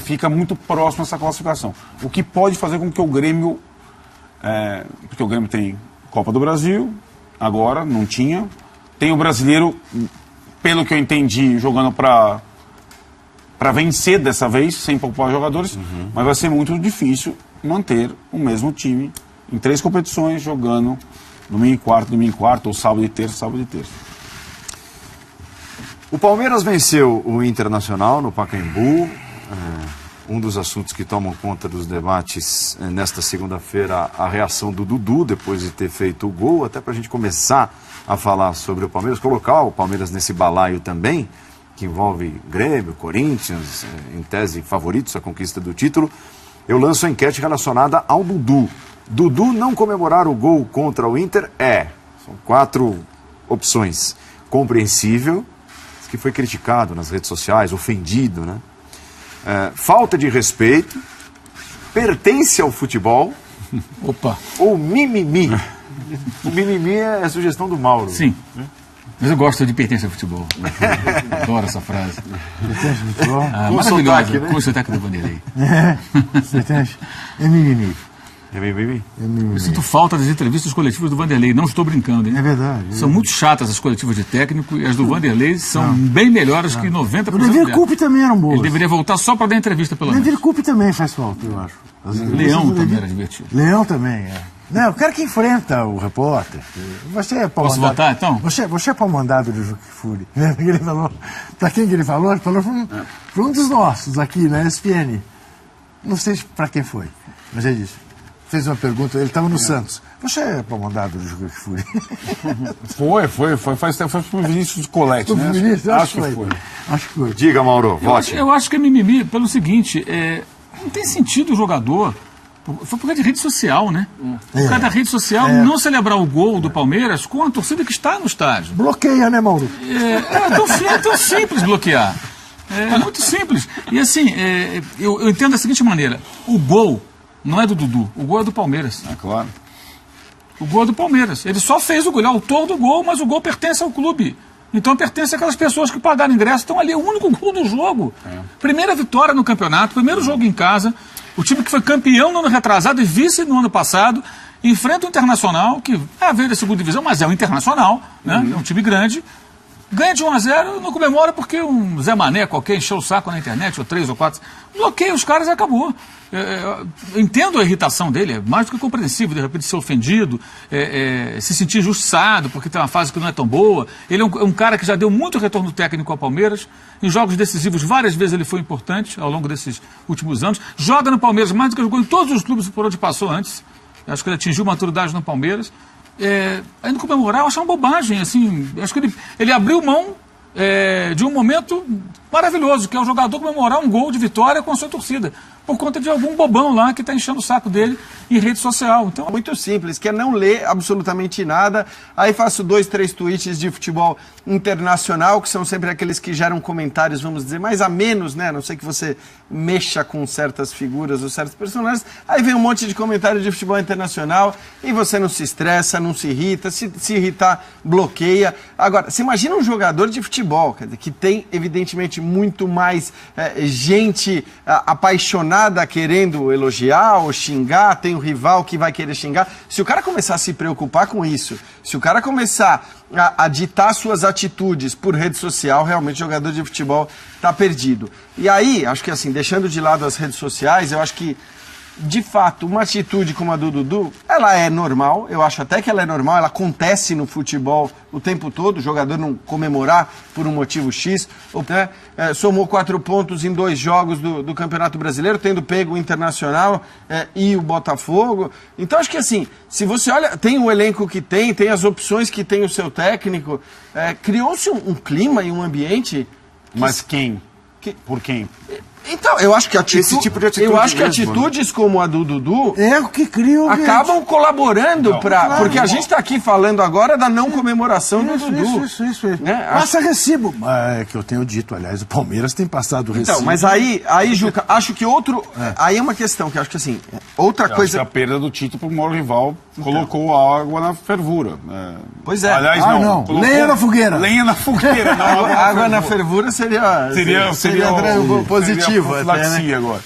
fica muito próximo essa classificação. O que pode fazer com que o Grêmio... porque o Grêmio tem Copa do Brasil, agora, não tinha. Tem o Brasileiro, pelo que eu entendi, jogando para vencer dessa vez, sem poupar jogadores, mas vai ser muito difícil manter o mesmo time em 3 competições, jogando domingo e quarto, ou sábado e terça. O Palmeiras venceu o Internacional no Pacaembu. Um dos assuntos que tomam conta dos debates nesta segunda-feira, a reação do Dudu, depois de ter feito o gol, até para a gente começar a falar sobre o Palmeiras, colocar o Palmeiras nesse balaio também, que envolve Grêmio, Corinthians, em tese favoritos à conquista do título, eu lanço a enquete relacionada ao Dudu. Dudu não comemorar o gol contra o Inter são 4 opções. Compreensível, que foi criticado nas redes sociais, ofendido, né? Falta de respeito, pertence ao futebol, ou mimimi. O mimimi é a sugestão do Mauro. Sim. Mas eu gosto de pertencer ao futebol. Adoro essa frase. Pertence ao futebol? Com sotaque, né? Com o sotaque do Vanderlei. Pertence. É mimimi. É mimimi? Eu sinto falta das entrevistas coletivas do Vanderlei. Não estou brincando, hein? É verdade. São muito chatas as coletivas de técnico e as do Vanderlei são bem melhores que 90% O Devir Coupe também eram boas. Ele deveria voltar só para dar entrevista, pelo O menos. Devir Coupe também faz falta, eu acho. Leão também era divertido. Leão também, Não, o cara que enfrenta o repórter. Você é pau Posso mandado. votar, então? Você é pau mandado do Juque Furi. Ele falou. Para quem que ele falou? Ele falou para um dos nossos aqui na ESPN. Não sei para quem foi, mas ele disse. Fez uma pergunta, ele estava no Santos. Você é pau mandado do Juque Furi? Foi. Faz tempo, foi pro Vinícius Colette, né? Acho que foi. Acho que foi. Diga, Mauro, vote. Eu acho que é mimimi pelo seguinte, não tem sentido o jogador. Foi por causa de rede social, né? Por causa da rede social, não celebrar o gol do Palmeiras com a torcida que está no estádio. Bloqueia, né, Mauro? É tão simples bloquear. É muito simples. E assim, eu entendo da seguinte maneira: o gol não é do Dudu, o gol é do Palmeiras. Claro. O gol é do Palmeiras. Ele só fez o gol, ele é autor do gol, mas o gol pertence ao clube. Então pertence àquelas pessoas que pagaram ingresso, estão ali, é o único gol do jogo. Primeira vitória no campeonato, primeiro jogo em casa. O time que foi campeão no ano retrasado e vice no ano passado, enfrenta o Internacional, que veio da segunda divisão, mas é um Internacional, né? É um time grande. Ganha de 1-0, não comemora porque um Zé Mané qualquer encheu o saco na internet, ou 3 ou 4. Bloqueia os caras e acabou. Eu entendo a irritação dele, é mais do que compreensível, de repente ser ofendido, se sentir injustiçado porque tem uma fase que não é tão boa. Ele é um cara que já deu muito retorno técnico ao Palmeiras. Em jogos decisivos, várias vezes ele foi importante ao longo desses últimos anos. Joga no Palmeiras mais do que jogou em todos os clubes por onde passou antes. Acho que ele atingiu maturidade no Palmeiras. Ainda comemorar, eu acho uma bobagem, assim, acho que ele abriu mão de um momento maravilhoso, que é o jogador comemorar um gol de vitória com a sua torcida, por conta de algum bobão lá que está enchendo o saco dele em rede social. Então, muito simples, que é não ler absolutamente nada, aí faço 2, 3 tweets de futebol internacional, que são sempre aqueles que geram comentários, vamos dizer, mais a menos, né, a não sei que você mexa com certas figuras ou certos personagens, aí vem um monte de comentário de futebol internacional e você não se estressa, não se irrita, se irritar, bloqueia. Agora, você imagina um jogador de futebol, quer dizer, que tem evidentemente muito mais gente apaixonada querendo elogiar ou xingar, tem um rival que vai querer xingar. Se o cara começar a se preocupar com isso, se o cara começar a ditar suas atitudes por rede social, realmente o jogador de futebol está perdido. E aí, acho que assim, deixando de lado as redes sociais, eu acho que de fato, uma atitude como a do Dudu, ela é normal, eu acho até que ela é normal, ela acontece no futebol o tempo todo, o jogador não comemorar por um motivo X, né? Somou 4 pontos em 2 jogos do Campeonato Brasileiro, tendo pego o Internacional e o Botafogo. Então acho que assim, se você olha, tem o elenco que tem as opções que tem o seu técnico, criou-se um clima e um ambiente... Mas quem? Por quem? Então, eu acho que esse tipo de atitude eu acho que mesmo, atitudes como a do Dudu É o que cria o acabam colaborando para, claro, porque a gente está aqui falando agora da não comemoração do Dudu. Isso. Né? Passa recibo. É que eu tenho dito, aliás, o Palmeiras tem passado recibo. Então, mas aí, Juca, acho que aí é uma questão que acho que assim, outra Acho que coisa... a perda do título para o maior rival colocou a água na fervura. Pois é. Aliás, não. colocou Lenha na fogueira. Lenha na fogueira. Não, Água na fervura seria positivo. Até, né? Agora.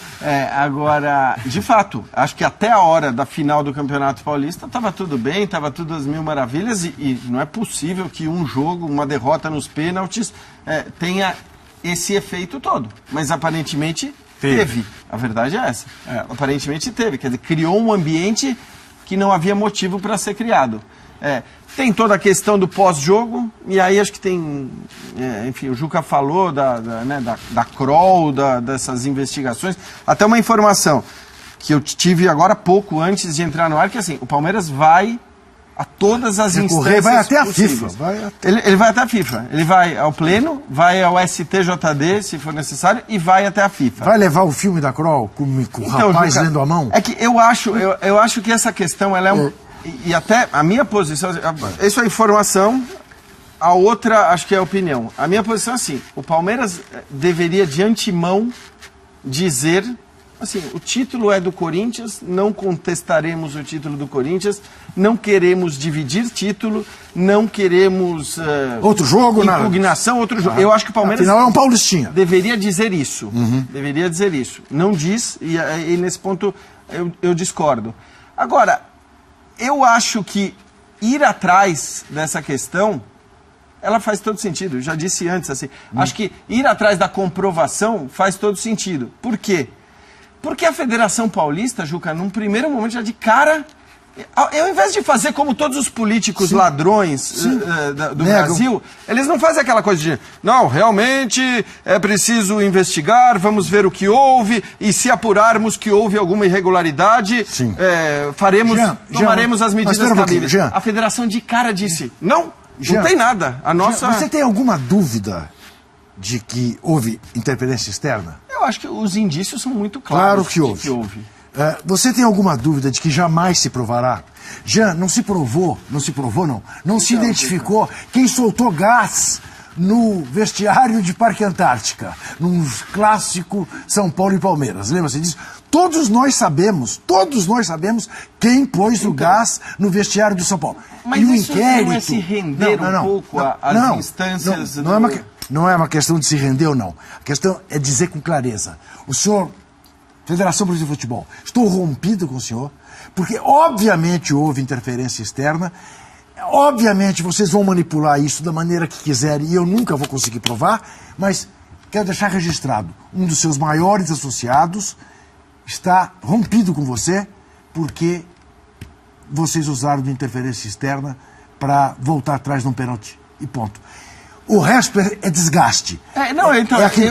Agora, de fato, acho que até a hora da final do Campeonato Paulista estava tudo bem, estava tudo às mil maravilhas e não é possível que um jogo, uma derrota nos pênaltis tenha esse efeito todo. Mas aparentemente teve. A verdade é essa. Aparentemente teve. Quer dizer, criou um ambiente que não havia motivo para ser criado. Tem toda a questão do pós-jogo, e aí acho que tem, enfim, o Juca falou da Kroll, dessas investigações. Até uma informação que eu tive agora pouco antes de entrar no ar, que assim, o Palmeiras vai a todas as instâncias vai até a possíveis. FIFA. Ele vai até a FIFA. Ele vai ao Pleno, vai ao STJD, se for necessário, e vai até a FIFA. Vai levar o filme da Kroll com o rapaz Juca, lendo a mão? É que eu acho que essa questão, ela é e até a minha posição, isso é informação, a outra acho que é a opinião. A minha posição é assim, o Palmeiras deveria de antemão dizer, assim, o título é do Corinthians, não contestaremos o título do Corinthians, não queremos dividir título, não queremos outro jogo, impugnação, outro jogo. Eu acho que o Palmeiras afinal é um paulistinha. Deveria dizer isso, deveria dizer isso. Não diz, e nesse ponto eu discordo. Agora, eu acho que ir atrás dessa questão, ela faz todo sentido. Eu já disse antes, assim. Acho que ir atrás da comprovação faz todo sentido. Por quê? Porque a Federação Paulista, Juca, num primeiro momento, já de cara... Ao invés de fazer como todos os políticos ladrões do Brasil, eles não fazem aquela coisa de não, realmente é preciso investigar, vamos ver o que houve e se apurarmos que houve alguma irregularidade, tomaremos as medidas cabíveis. A federação de cara disse, não tem nada. Você tem alguma dúvida de que houve interferência externa? Eu acho que os indícios são muito claros. Claro que houve. Você tem alguma dúvida de que jamais se provará? Jean, não se identificou quem soltou gás no vestiário de Parque Antártica, num clássico São Paulo e Palmeiras. Lembra-se disso? Todos nós sabemos quem pôs o gás no vestiário do São Paulo. Mas e o isso inquérito... não é se render um pouco às instâncias... Não é uma questão de se render ou não. A questão é dizer com clareza. O senhor Federação Brasileira de Futebol, estou rompido com o senhor, porque obviamente houve interferência externa, obviamente vocês vão manipular isso da maneira que quiserem e eu nunca vou conseguir provar, mas quero deixar registrado, um dos seus maiores associados está rompido com você porque vocês usaram de interferência externa para voltar atrás de um pênalti e ponto. O resto é desgaste.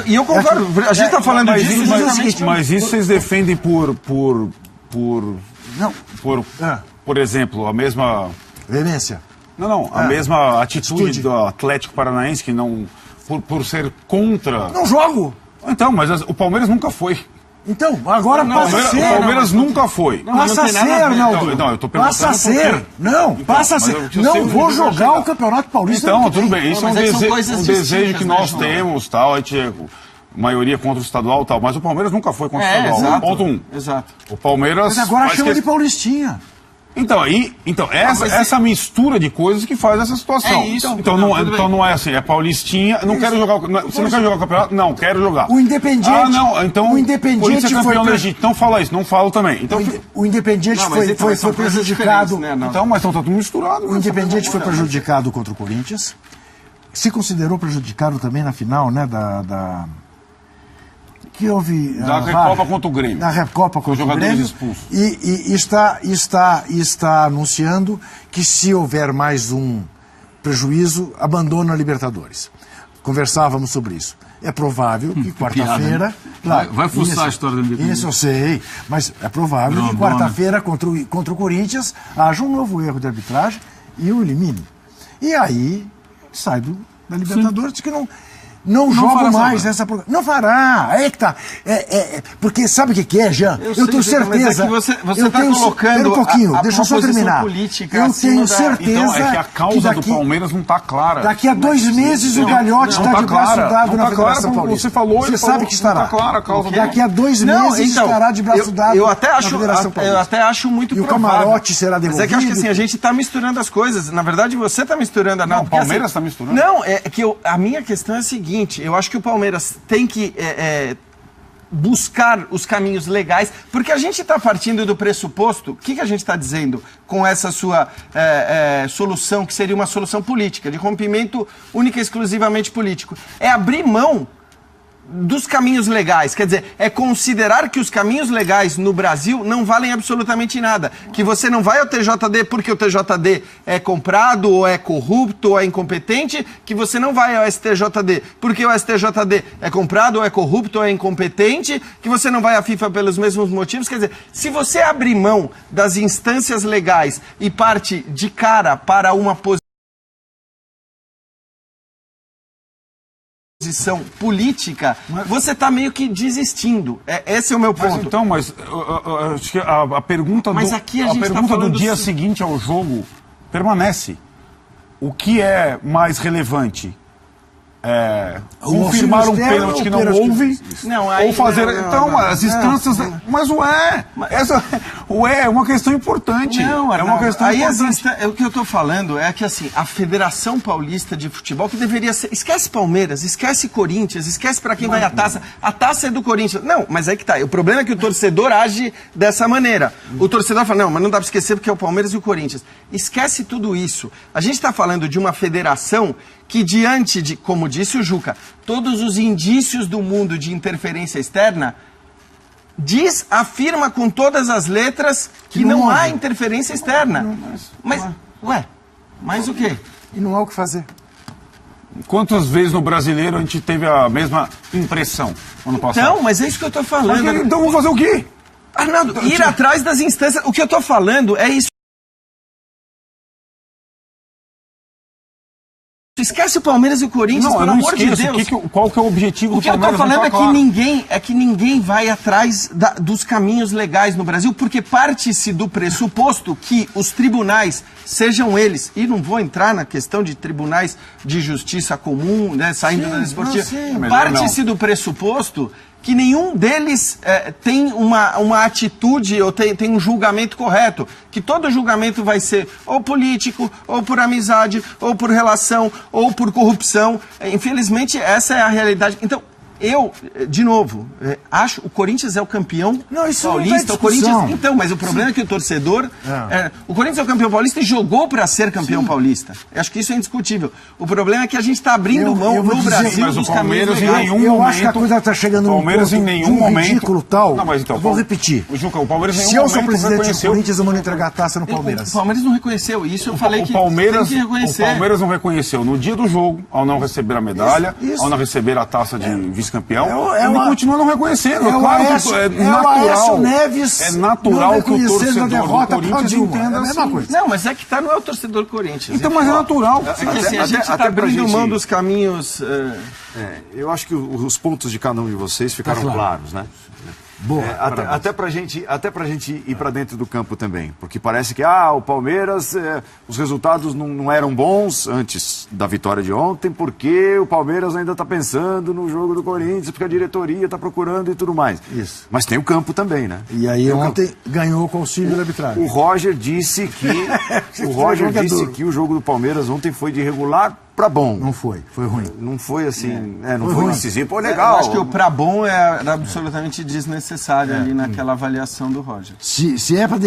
E eu concordo. A gente está falando disso justamente. Mas isso vocês defendem por exemplo, a mesma... Veemência. A mesma atitude do Atlético Paranaense, que não... Por ser contra... Não jogo! Então, mas o Palmeiras nunca foi. Então, agora passa a ser. O Palmeiras nunca foi. Passa a ser, Arnaldo. Não, eu tô perguntando. Passa a ser. Não, passa a ser. Não vou jogar o Campeonato Paulista. Então, tudo bem. Isso é um desejo que nós temos, tal. A gente, maioria contra o estadual, tal. Mas o Palmeiras nunca foi contra o estadual. Exato. Ponto 1. Exato. O Palmeiras... Mas agora chama de Paulistinha. Essa mistura de coisas que faz essa situação. É isso. Então não é assim, é Paulistinha, não quero jogar. Você não quer jogar o campeonato? Não, quero jogar. O Independiente. Então o Independiente foi campeão legítimo. Então fala isso, não falo também. Então, o Independiente foi prejudicado. Né? Então, mas então tá tudo misturado. O Independiente foi prejudicado contra o Corinthians. Se considerou prejudicado também na final, né? Que houve da Recopa contra o Grêmio. Na Recopa contra o Grêmio. Expulsos. E está anunciando que se houver mais um prejuízo, abandona a Libertadores. Conversávamos sobre isso. É provável que quarta-feira... Claro, vai fuçar a história do Independente. Isso eu sei, mas é provável que quarta-feira contra o Corinthians haja um novo erro de arbitragem e o elimine. E aí sai da Libertadores, que não joga mais nessa... Não fará, aí que tá. Porque sabe o que é, Jean? Eu tenho certeza... Mas é que você está colocando um pouquinho, deixa eu só terminar. Eu tenho certeza... Então, é que a causa do Palmeiras não está clara. Daqui a 2 meses o Galhote está de braço dado na Federação Paulista. Você falou, você sabe que estará. Não está clara a causa. Daqui a 2 meses estará de braço dado na Federação Paulista. Eu até acho muito provável. E o camarote será devolvido. Mas é que eu acho que assim, a gente está misturando as coisas. Na verdade, você está misturando. Não, o Palmeiras está misturando. Não, é que a minha questão é a seguinte. Eu acho que o Palmeiras tem que buscar os caminhos legais, porque a gente está partindo do pressuposto, o que a gente está dizendo com essa sua solução, que seria uma solução política, de rompimento única e exclusivamente político, é abrir mão dos caminhos legais, quer dizer, é considerar que os caminhos legais no Brasil não valem absolutamente nada, que você não vai ao TJD porque o TJD é comprado, ou é corrupto, ou é incompetente, que você não vai ao STJD porque o STJD é comprado, ou é corrupto, ou é incompetente, que você não vai à FIFA pelos mesmos motivos, quer dizer, se você abrir mão das instâncias legais e parte de cara para uma posição política, você está meio que desistindo. Esse é o meu ponto. Mas acho que a pergunta do dia seguinte ao jogo permanece. O que é mais relevante? Confirmar um pênalti que não houve? Ou fazer... as instâncias... Mas é uma questão importante. É uma questão importante. O que eu estou falando é que assim, a Federação Paulista de Futebol, que deveria ser... Esquece Palmeiras, esquece Corinthians, esquece para quem vai a taça. A taça é do Corinthians. Não, mas aí que tá. O problema é que o torcedor age dessa maneira. O torcedor fala, não, mas não dá para esquecer porque é o Palmeiras e o Corinthians. Esquece tudo isso. A gente está falando de uma federação que diante de, como disse o Juca, todos os indícios do mundo de interferência externa, afirma com todas as letras que não há interferência externa. Mas o quê? E não há o que fazer. Quantas vezes no Brasileiro a gente teve a mesma impressão ano passado? Não, mas é isso que eu estou falando. Então vamos fazer o quê? Arnaldo, ir atrás das instâncias. O que eu estou falando é isso. Esquece o Palmeiras e o Corinthians, pelo amor de Deus. Qual que é o objetivo do Palmeiras? O que eu estou falando é que ninguém vai atrás dos caminhos legais no Brasil, porque parte-se do pressuposto que os tribunais, sejam eles, e não vou entrar na questão de tribunais de justiça comum, né, saindo da esportiva, parte-se do pressuposto que nenhum deles tem uma atitude ou tem um julgamento correto. Que todo julgamento vai ser ou político, ou por amizade, ou por relação, ou por corrupção. Infelizmente, essa é a realidade. Então, Eu, de novo, acho o Corinthians é o campeão isso paulista. não tá em O Corinthians, discussão. então, mas o problema é que o torcedor... o Corinthians é o campeão paulista e jogou para ser campeão paulista. Eu acho que isso é indiscutível. O problema é que a gente está abrindo mão no Brasil mas o dos caminhos Palmeiras em legais. nenhum Eu momento, acho que a coisa está chegando num Palmeiras ponto em nenhum de um momento, ridículo tal. Não, mas então, eu vou repetir. Juca, o Palmeiras em nenhum Se eu sou momento presidente do reconheceu. Corinthians, eu mando entregar a taça no O Palmeiras. Palmeiras não reconheceu isso. Eu falei O que Palmeiras, tem que reconhecer. o Palmeiras não reconheceu no dia do jogo, ao não receber a medalha, Isso. ao não receber a taça de vice-campeão, É ele uma- continua não reconhecendo. É o Claro que Aécio- é é o natural. Aécio Neves É natural não que o reconhecendo a torcedor do derrota pra Corinthians Dilma. entenda É a mesma assim. coisa. Não, mas é que não é o torcedor Corinthians. Então, mas é natural. É que assim, a gente está até pra abrindo gente- mão dos caminhos... Eu acho que os pontos de cada um de vocês ficaram claro. claros, né? Boa. Até pra gente ir pra dentro do campo também. Porque parece que o Palmeiras, os resultados não eram bons antes da vitória de ontem, porque o Palmeiras ainda está pensando no jogo do Corinthians, porque a diretoria está procurando e tudo mais. Isso. Mas tem o campo também, né? E aí ontem ganhou com o auxílio da arbitragem. O Roger disse que o jogo do Palmeiras ontem foi de regular para bom. Não foi ruim. Não foi assim, não Foi foi ruim. decisivo. Pô, Eu legal. acho que o pra bom era absolutamente desnecessário ali naquela avaliação do Roger. Se é para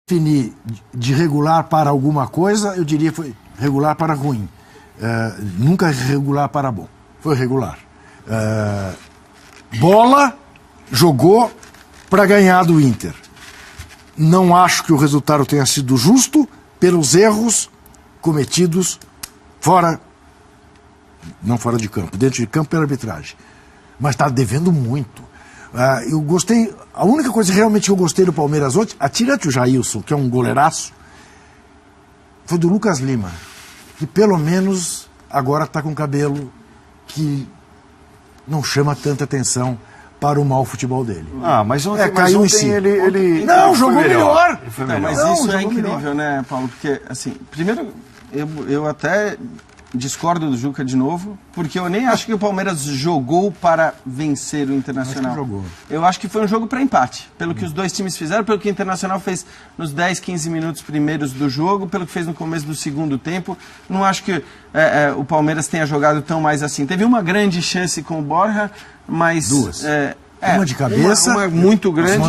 definir de regular para alguma coisa, eu diria foi regular para ruim. Nunca regular para bom. Foi regular. Bola jogou para ganhar do Inter. Não acho que o resultado tenha sido justo pelos erros cometidos fora, não fora de campo, dentro de campo pela arbitragem. Mas está devendo muito. Eu gostei, a única coisa realmente que eu gostei do Palmeiras ontem, atirante o Jailson, que é um goleiraço, foi do Lucas Lima, que pelo menos agora está com cabelo que não chama tanta atenção para o mau futebol dele. Mas ontem, caiu em ontem si. ele Não, foi jogou melhor. Ele foi Não, melhor. mas Não, isso é jogou incrível, melhor. né, Paulo? Porque, assim, primeiro, eu até discordo do Juca de novo, porque eu nem acho que o Palmeiras jogou para vencer o Internacional. Acho que jogou. Eu acho que foi um jogo para empate, pelo que os dois times fizeram, pelo que o Internacional fez nos 10, 15 minutos primeiros do jogo, pelo que fez no começo do segundo tempo. Não acho que o Palmeiras tenha jogado tão mais assim. Teve uma grande chance com o Borja, mas... Duas. Uma de cabeça. Uma muito grande.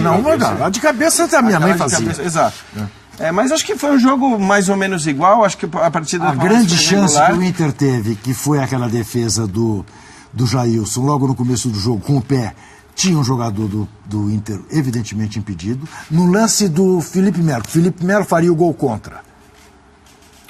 A de cabeça a minha mãe Aquela de fazia. cabeça, exato. Mas acho que foi um jogo mais ou menos igual. Acho que a partida do A Palmeiras grande foi chance regular. que o Inter teve, que foi aquela defesa do Jailson, logo no começo do jogo, com o pé, tinha um jogador do Inter evidentemente impedido. No lance do Felipe Melo faria o gol contra.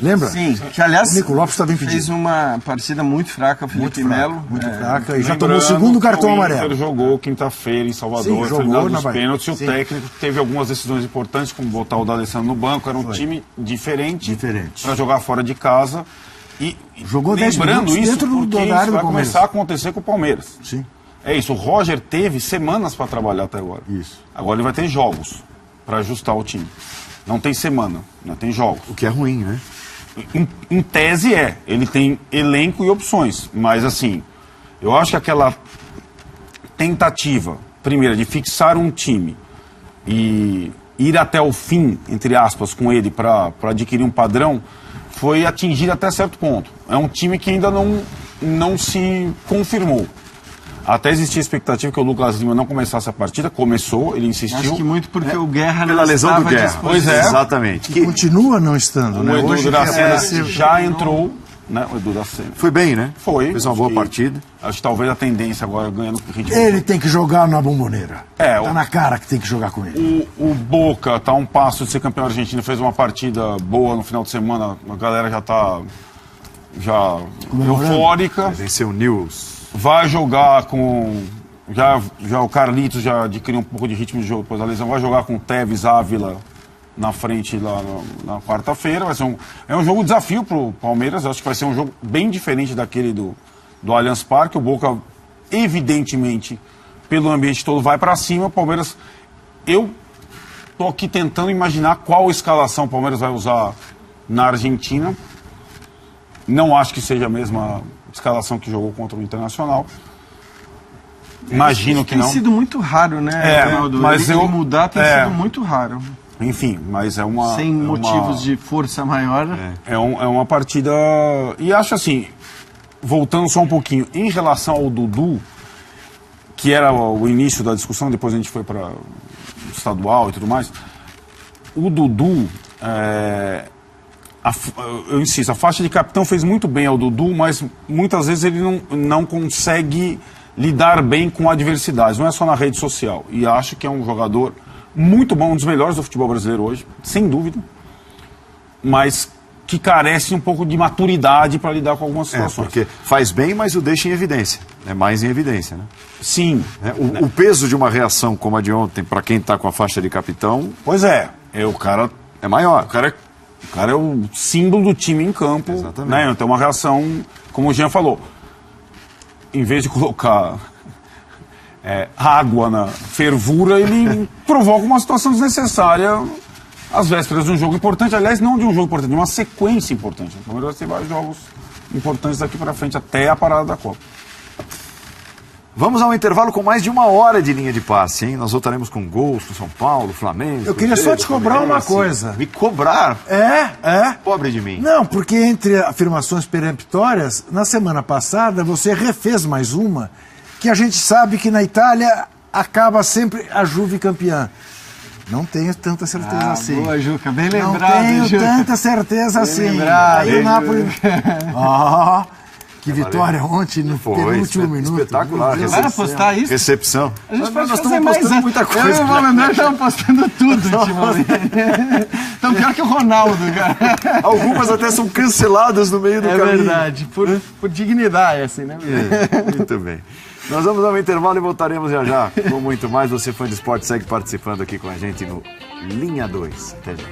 Lembra? Sim, que aliás O Nico Lopes estava impedido. fez uma partida muito fraca, o Felipe Melo. Muito fraca. E já tomou o Lembrando segundo que cartão o Inter amarelo. jogou quinta-feira em Salvador, Sim, foi jogou dado na os Bahia. pênaltis, e o Sim. técnico teve algumas decisões importantes, como botar o D'Alessandro no banco, era um time diferente para jogar fora de casa. E Jogou 10 lembrando minutos isso, dentro porque da isso área do vai Palmeiras. começar a acontecer com o Palmeiras. Sim. É isso, o Roger teve semanas para trabalhar até agora. Isso. Agora ele vai ter jogos para ajustar o time. Não tem semana, não tem jogos. O que é ruim, né? Em tese ele tem elenco e opções, mas assim, eu acho que aquela tentativa, primeira, de fixar um time e ir até o fim, entre aspas, com ele para adquirir um padrão, foi atingida até certo ponto. É um time que ainda não se confirmou. Até existia a expectativa que o Lucas Lima não começasse a partida, começou, ele insistiu. Acho que muito porque o Guerra Pela não lesão do estava à Guerra. disposição. Pois é. Exatamente. Que continua não estando, né? O Edu Hoje Dracena apareceu. já entrou, né? O Edu Dracena. Foi bem, né? Foi. Fez uma Acho boa que- partida. Acho que talvez a tendência agora ganhando ritmo. Ele tem que jogar na Bomboneira. É, Tá na cara que tem que jogar com ele. O Boca tá a um passo de ser campeão argentino, fez uma partida boa no final de semana, a galera já tá eufórica. Venceu o News. Vai jogar com já o Carlitos já adquiriu um pouco de ritmo de jogo depois da lesão, vai jogar com o Tevez Ávila na frente lá na quarta-feira. Vai ser um jogo desafio pro Palmeiras, eu acho que vai ser um jogo bem diferente daquele do Allianz Parque. O Boca, evidentemente, pelo ambiente todo, vai para cima. O Palmeiras, eu tô aqui tentando imaginar qual escalação o Palmeiras vai usar na Argentina. Não acho que seja a mesma escalação que jogou contra o Internacional. Imagino que Tem não. sido muito raro, né, Ronaldo? Mas ele eu mudar tem sido muito raro. Enfim, mas é uma... Sem motivos de força maior. É uma partida... E acho assim, voltando só um pouquinho, em relação ao Dudu, que era o início da discussão, depois a gente foi para o estadual e tudo mais, o Dudu, eu insisto, a faixa de capitão fez muito bem ao Dudu, mas muitas vezes ele não consegue lidar bem com a adversidade, não é só na rede social. E acho que é um jogador muito bom, um dos melhores do futebol brasileiro hoje, sem dúvida, mas que carece um pouco de maturidade para lidar com algumas situações. Porque faz bem, mas o deixa em evidência. É mais em evidência, né? Sim. O peso de uma reação como a de ontem, para quem está com a faixa de capitão... Pois é. O cara é maior. O cara é o símbolo do time em campo. Exatamente. Né? Então, uma reação, como o Jean falou, em vez de colocar água na fervura, ele provoca uma situação desnecessária às vésperas de um jogo importante. Aliás, não de um jogo importante, de uma sequência importante. O Palmeiras tem vários jogos importantes daqui para frente, até a parada da Copa. Vamos ao intervalo com mais de 1 hora de linha de passe, hein? Nós voltaremos com gols do São Paulo, Flamengo... Eu queria só te cobrar uma coisa. Me cobrar? Pobre de mim. Não, porque entre afirmações peremptórias, na semana passada você refez mais uma, que a gente sabe que na Itália acaba sempre a Juve campeã. Não tenho tanta certeza assim. Boa, Juca, bem lembrado. Não tenho Juca. tanta certeza assim. Lembrado, Aí o Napoli... Que vitória ontem no penúltimo minuto. Espetacular. Vai apostar isso? Recepção. A gente pode nós fazer estamos mais apostando muita coisa. Eu e o Paulo André estamos apostando tudo ultimamente. Então pior que o Ronaldo, cara. Algumas até são canceladas no meio do caminho. É verdade, por dignidade, assim, né? Muito bem. Nós vamos dar um intervalo e voltaremos já já com muito mais. Você fã de esporte, segue participando aqui com a gente no Linha 2. Até já.